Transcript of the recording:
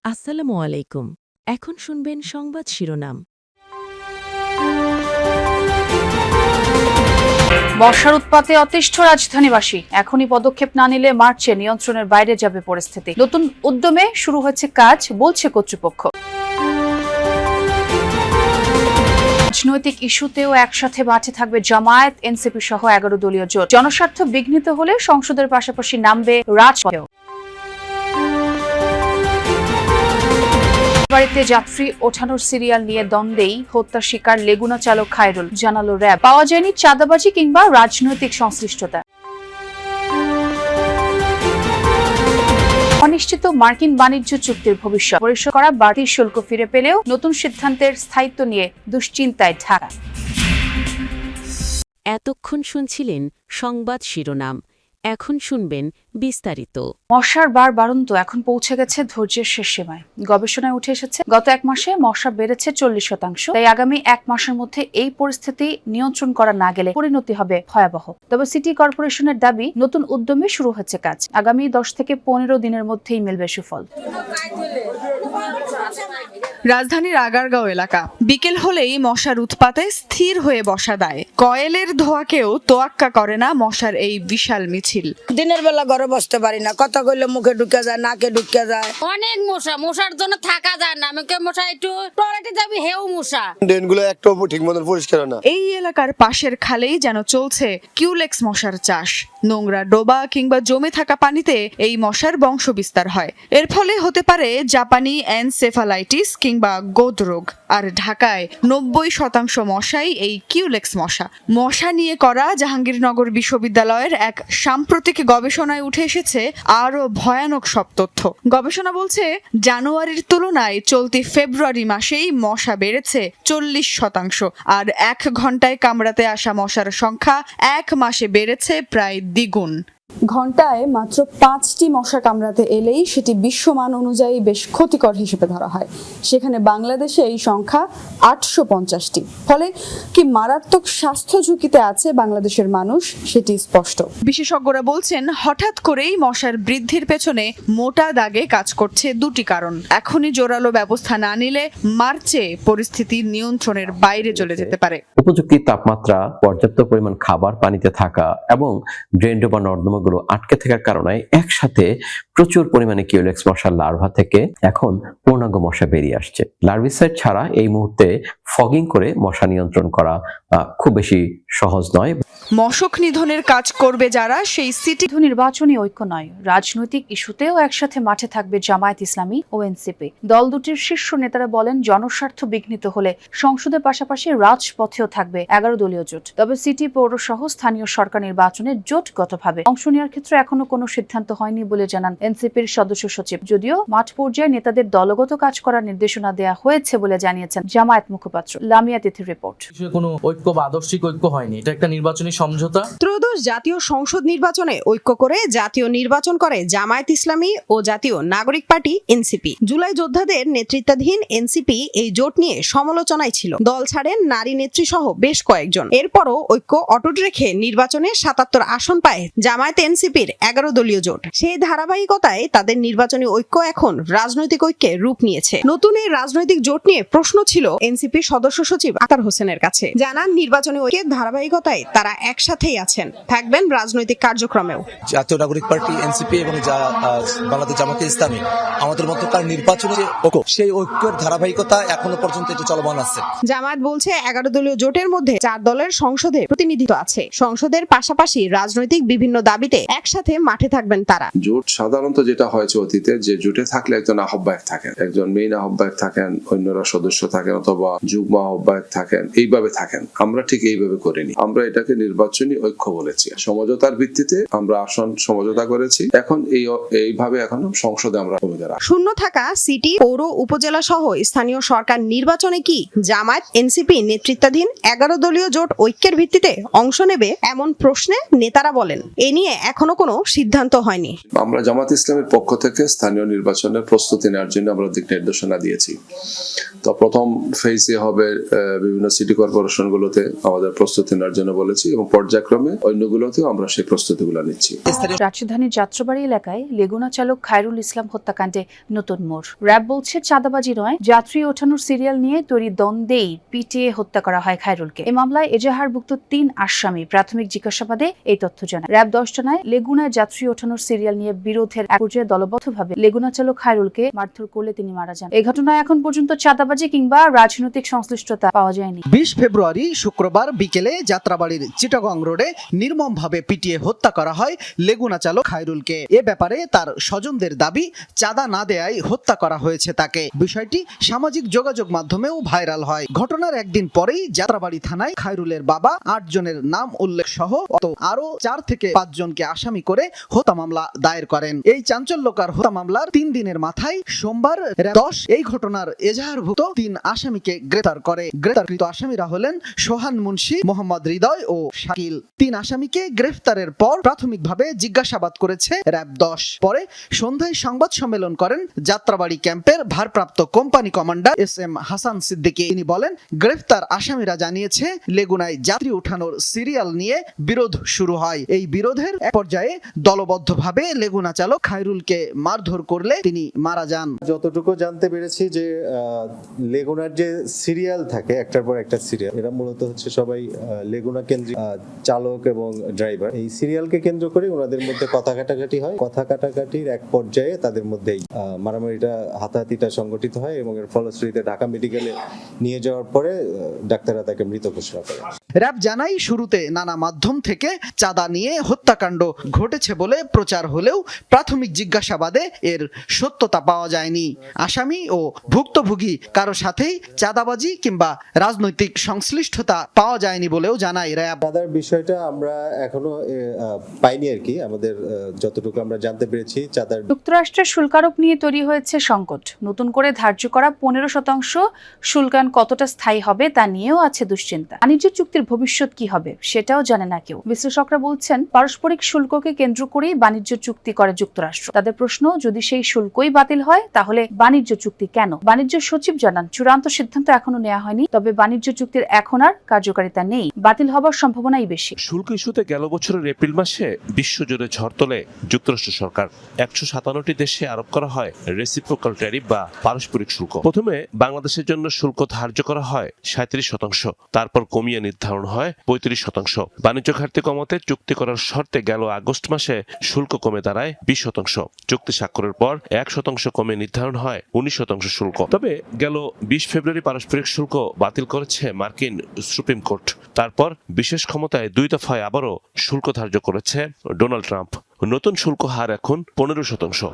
আসসালামু আলাইকুম। এখন শুনবেন সংবাদ শিরোনাম। বর্ষার উৎপাতে অতিষ্ঠ রাজধানীবাসী, এখনই পদক্ষেপ না নিলে মার্চে নিয়ন্ত্রণের বাইরে যাবে পরিস্থিতি। নতুন উদ্যমে শুরু হচ্ছে কাজ, বলছে কর্তৃপক্ষ। রাজনৈতিক ইস্যুতেও একসাথে মাঠে থাকবে জামায়াত, এনসিপি সহ 11 দলীয় জোট। জনস্বার্থ বিঘ্নিত হলে সংসদের পাশাপাশি নামবে রাজপথেও। বাড়িতে যাত্রী ওঠানোর সিরিয়াল নিয়ে দ্বন্দ্বেই হত্যার শিকার লেগুনা চালক খায়রুল, জানালো র্যাব। পাওয়া যায়নি চাঁদাবাজি কিংবা রাজনৈতিক সংশ্লিষ্টতা। অনিশ্চিত মার্কিন বাণিজ্য চুক্তির ভবিষ্যৎ, পরিশোধ করা বাড়তি শুল্ক ফিরে পেলেও নতুন সিদ্ধান্তের স্থায়িত্ব নিয়ে দুশ্চিন্তায় ঢাকা। এতক্ষণ শুনছিলেন সংবাদ শিরোনাম। এখন শুনবেন বিস্তারিত। মশার বাড়ন্ত এখন পৌঁছে গেছে ধৈর্যের শেষ সীমায়। গবেষণায় উঠে এসেছে গত এক মাসে মশা বেড়েছে 40%। তাই আগামী এক মাসের মধ্যে এই পরিস্থিতি নিয়ন্ত্রণ করা না গেলে পরিণতি হবে ভয়াবহ। তবে সিটি কর্পোরেশনের দাবি, নতুন উদ্যমে শুরু হচ্ছে কাজ। আগামী 10 থেকে 15 দিনের মধ্যেই মিলবে সুফল। রাজধানীর আগারগাঁও এলাকা বিকেল হলেই মশার উৎপাতে স্থির হয়ে বসা দায়। কয়েলের ধোঁয়াকেও তোয়াক্কা করে না মশার এই বিশাল মিছিল। দিনের বেলা ঘরে বসতে পারি না, কথা কইলে মুখে ঢুকে যায়, নাকে ঢুকে যায়। অনেক মশার জন্য থাকা যায় না। আমাকে মশা একটু টয়লেটে যাবি, হেউ মশা। ড্রেনগুলো একটু ঠিক মতন পরিষ্কার না। এই এলাকার পাশের খালেই যেন চলছে কিউলেক্স মশার চাষ। নোংরা ডোবা কিংবা জমে থাকা পানিতে এই মশার বংশ বিস্তার হয়। এর ফলে হতে পারে জাপানি এনসেফালাইটিস কিংবা গোদ রোগ। আর ঢাকায় 90% মশাই এই কিউলেক্স মশা নিয়ে করা জাহাঙ্গীরনগর বিশ্ববিদ্যালয়ের এক সাম্প্রতিক গবেষণায় উঠে এসেছে আরো ভয়ানক সব তথ্য। গবেষণা বলছে, জানুয়ারির তুলনায় চলতি ফেব্রুয়ারি মাসেই মশা বেড়েছে 40%। আর 1 ঘন্টায় কামড়াতে আসা মশার সংখ্যা 1 মাসে বেড়েছে প্রায় দ্বিগুণ। ঘন্টায় মাত্র 5টি মশা কামড়াতে এলেই সেটি বিশ্বমান অনুযায়ী বেশ ক্ষতিকর হিসেবে ধরা হয়। সেখানে বাংলাদেশে এই সংখ্যা 850টি। ফলে কি মারাত্মক স্বাস্থ্য ঝুঁকিতে আছে বাংলাদেশের মানুষ, সেটি স্পষ্ট। বিশেষজ্ঞরা বলছেন, হঠাৎ করেই মশার বৃদ্ধির পেছনে মোটা দাগে কাজ করছে দুটি কারণ। এখনই জোরালো ব্যবস্থা না নিলে মার্চে পরিস্থিতি নিয়ন্ত্রণের বাইরে চলে যেতে পারে। উপযুক্ত তাপমাত্রা, পর্যাপ্ত পরিমাণ খাবার পানিতে থাকা এবং ড্রেন বা নর্দমাগুলো আটকে থাকার কারণে একসাথে প্রচুর পরিমাণে কিউলেক্স মশার লার্ভা থেকে এখন পূর্ণাঙ্গ মশা বেরিয়ে আসছে। লার্ভিসাইড ছাড়া এই মুহূর্তে ফগিং করে মশা নিয়ন্ত্রণ করা খুব বেশি সহজ নয়। মশক নিধনের কাজ করবে যারা, সেই সিটি নির্বাচনী ঐক্য নয়, রাজনৈতিক ইস্যুতেও একসাথে মাঠে থাকবে জামায়াত ইসলামী ও এনসিপি। দল দুটির শীর্ষ নেতারা বলেন, জনস্বার্থ বিঘ্নিত হলে সংসদের পাশাপাশি রাজপথেও থাকবে 11 দলীয় জোট। তবে সিটি, পৌর সহ স্থানীয় সরকার নির্বাচনে জোটগতভাবে অংশ নেওয়ার ক্ষেত্রে এখনো কোনো সিদ্ধান্ত হয়নি বলে জানান এনসিপির সদস্য সচিব। যদিও মাঠ পর্যায়ে নেতাদের দলগত কাজ করার নির্দেশনা দেওয়া হয়েছে বলে জানিয়েছেন জামায়াত মুখপাত্র। লামিয়া তিথির রিপোর্ট। কোনো ঐক্য বা আদর্শিক ঐক্য হয়নি, এটা একটা নির্বাচনী সমঝোতা। ত্রয়োদশ জাতীয় সংসদ নির্বাচনে ঐক্য করে জাতীয় নির্বাচন করে জামায়াত ইসলামী ও জাতীয় নাগরিক পার্টি এনসিপি। জুলাই যোদ্ধাদের নেতৃত্বাধীন এনসিপি এই জোট নিয়ে সমালোচনায় ছিল। দল ছাড়েন নারী নেত্রী সহ বেশ কয়েকজন। এরপরও ঐক্য অটুট রেখে নির্বাচনে 77 আসন পায় জামায়াত এনসিপির 11 দলীয় জোট। সেই ধারাবাহিকতায় তাদের নির্বাচনী ঐক্য এখন রাজনৈতিক ঐক্যে রূপ নিয়েছে। নতুন এই রাজনৈতিক জোট নিয়ে প্রশ্ন ছিল এনসিপির সদস্য সচিব আখতার হোসেনের কাছে। জানান, নির্বাচনী ঐক্যের ধারাবাহিকতায় তারা একসাথেই আছেন, থাকবেন রাজনৈতিক কার্যক্রমেও। জাতীয় নাগরিক পার্টি এনসিপি এবং বাংলাদেশ জামায়াতে ইসলামী আমাদের মধ্যকার নির্বাচনী ঐক্য, সেই ঐক্যের ধারাবাহিকতা এখনো পর্যন্ত এটা চলমান আছে। জামায়াত বলছে, 11 দলীয় জোটের মধ্যে 4 দলের সংসদে প্রতিনিধিত্ব আছে। সংসদের পাশাপাশি রাজনৈতিক বিভিন্ন দাবিতে একসাথে মাঠে থাকবেন তারা। জোট সাধারণত যেটা হয়েছে অতীতে, যে জোটে থাকলে একজন আহ্বায়ক থাকেন, একজন মেইন আহ্বায়ক থাকেন, অন্যরা সদস্য থাকেন অথবা যুগ্ম আহ্বায়ক থাকেন, এইভাবে থাকেন। আমরা ঠিক এইভাবে করিনি। আমরা এটাকে নির্বাচনী ঐক্য বলেছি। সমঝোতার ভিত্তিতে আমরা আসন সমঝোতা করেছি। এখন এইভাবে এখন সংসদে আমরা ভূমিকা রাখি। শূন্য থাকা সিটি, পৌর, উপজেলা সহ স্থানীয় সরকার নির্বাচনে কি জামায়াত এনসিপি নেতৃত্বাধীন 11 দলীয় জোট ঐক্যের ভিত্তিতে অংশ নেবে, এমন প্রশ্নে নেতারা বলেন, এ নিয়ে এখনো কোনো সিদ্ধান্ত হয়নি। আমরা জামাত ইসলামের পক্ষ থেকে স্থানীয় নির্বাচনের প্রস্তুতি নেওয়ার জন্য আমরা দিক নির্দেশনা দিয়েছি। তো প্রথম ফেজে হবে বিভিন্ন সিটি কর্পোরেশন গুলোতে আমাদের প্রস্তুতি নেওয়ার জন্য বলেছি এবং পর্যায়ক্রমে অন্যগুলোতেও আমরা সেই প্রস্তুতিগুলো নিচ্ছি। রাজধানীর যাত্রাবাড়ি এলাকায় লেগুনা চালক খায়রুল ইসলাম হত্যাকাণ্ডে নতুন মোড়। র্যাব বলছে চাঁদাবাজি নয়, যাত্রী ওঠানোর সিরিয়াল নিয়ে তৈরি দ্বন্দ্বেই পিটিয়ে হত্যা করা হয় খায়রুলকে। এই মামলায় এজাহারভুক্ত 3 আসামি প্রাথমিক জিজ্ঞাসাবাদে এই তথ্য জানায়। র্যাব 10 জানায় লেগুনায় যাত্রী ওঠানোর সিরিয়াল নিয়ে বিরোধের এক পর্যায়ে দলবদ্ধভাবে লেগুনা চালক খায়রুলকে মারধর করলে তিনি মারা যান। এই ঘটনায় এখন পর্যন্ত চাঁদাবাজি কিংবা রাজনৈতিক সংশ্লিষ্টতা পাওয়া যায়নি। 20 ফেব্রুয়ারি শুক্রবার বিকেলে যাত্রাবাড়ির চিটাগং রোডে নির্মমভাবে পিটিয়ে হত্যা করা হয় লেগুনা চালক খায়রুলকে। এ ব্যাপারে তার স্বজনদের দাবি, চাঁদা না দেয়ায় হত্যা করা হয়েছে তাকে। বিষয়টি সামাজিক যোগাযোগ মাধ্যমেও ভাইরাল হয়। ঘটনার একদিন পরেই যাত্রাবাড়ি থানায় খায়রুলের বাবা 8 জনের নাম উল্লেখ সহ আরো 4 থেকে 5 জনকে আসামি করে হত্যা মামলা দায়ের করেন। এই চাঞ্চল্যকর হত্যা মামলার 3 দিনের মাথায় সোমবার 10 এই ঘটনার এজাহারভুক্ত 3 আসামিকে গ্রেপ্তার করে। গ্রেপ্তারকৃত আসামিরা হলেন সোহান মুন্সি, মোহাম্মদ হৃদয় ও শাকিল। 3 আসামিকে গ্রেফতারের পর প্রাথমিকভাবে জিজ্ঞাসাবাদ করেছে র্যাব 10। পরে সন্ধ্যায় সংবাদ সম্মেলন করেন যাত্রাবাড়ি ক্যাম্পের ভারপ্রাপ্ত company commander SM Hasan Siddiqui. তিনি বলেন, গ্রেফতার আসামিরা জানিয়েছে লেগুনায় যাত্রী উঠানোর সিরিয়াল নিয়ে বিরোধ শুরু হয়। এই বিরোধের এক পর্যায়ে দলবদ্ধভাবে লেগুনা চালক খায়রুলকে মারধর করলে তিনি মারা যান। যতটুকু জানতে পেরেছি যে লেগুনার যে সিরিয়াল থাকে একটার পর একটা সিরিয়াল, এরা মূলত হচ্ছে সবাই লেগুনা কেন্দ্রিক চালক এবং ড্রাইভার। এই সিরিয়ালকে কেন্দ্র করে ওনাদের মধ্যে কথা কাটাকাটি হয়। কথা কাটাকাটির এক পর্যায়ে তাদের মধ্যেই মারামারিটা, হাতাহাতিটা সংগঠিত হয় এবং এর ফলশ্রুতিতে ঢাকা মেডিকেলে নিয়ে যাওয়ার পরে ডাক্তাররা তাকে মৃত ঘোষণা করে। র্যাব জানাই, শুরুতে নানা মাধ্যম থেকে চাঁদা নিয়ে হত্যাকাণ্ড ঘটেছে বলে প্রচার হলেও প্রাথমিক জিজ্ঞাসাবাদে এর সত্যতা পাওয়া যায়নি। আসামি ও ভুক্তভোগী কারো সাথেই চাঁদাবাজি কিংবা রাজনৈতিক সংশ্লিষ্টতা পাওয়া যায়নি বলেও জানায় র্যাব। চাঁদার বিষয়টা আমরা এখনো পাইনি আর কি। আমাদের যতটুকু আমরা জানতে পেরেছি, চাঁদার যুক্তরাষ্ট্রের শুল্কারোপ নিয়ে তৈরি হয়েছে সংকট। নতুন করে ধার্য করা 15% শুল্কায়ন কতটা স্থায়ী হবে তা নিয়েও আছে দুশ্চিন্তা। বাণিজ্য চুক্তির ভবিষ্যৎ কি হবে সেটাও জানে না কেউ। বিশ্লেষকরা বলছেন, পারস্পরিক শুল্ককে কেন্দ্র করেই বাণিজ্য চুক্তি করে যুক্তরাষ্ট্র। তাদের প্রশ্ন, যদি সেই শুল্কই বাতিল হয় তাহলে বাণিজ্য চুক্তি কেন? বাণিজ্য সচিব জানান, চূড়ান্ত সিদ্ধান্ত এখনো নেওয়া হয়নি, তবে বাণিজ্য চুক্তির এখন আর কার্যকারিতা নেই। বাতিল হবার সম্ভাবনাই বেশি। শুল্ক ইস্যুতে গেল বছরের এপ্রিল মাসে বিশ্বজুড়ে ঝড় তোলে যুক্তরাষ্ট্র সরকার। 157টি দেশে আরোপ করা হয় রেসিপ্রোকাল ট্যারিফ বা পারস্পরিক শুল্ক। প্রথমে বাংলাদেশের জন্য শুল্ক ধার্য করা হয় 37%, তারপর কমিয়ে নির্ধারণ হয় 35%। বাণিজ্য ঘাটতি কমাতে চুক্তি করার শর্তে গেল আগস্ট মাসে শুল্ক কমে দাঁড়ায় 20%। চুক্তি স্বাক্ষরের পর 1% কমে নির্ধারণ হয় 19% শুল্ক। তবে গেল 20 ফেব্রুয়ারি পারস্পরিক শুল্ক বাতিল করেছে মার্কিন সুপ্রিম কোর্ট। তারপর বিশেষ ক্ষমতায় 2 দফায় আবারও শুল্ক ধার্য করেছে ডোনাল্ড ট্রাম্প। নতুন শুল্ক হার এখন 15%।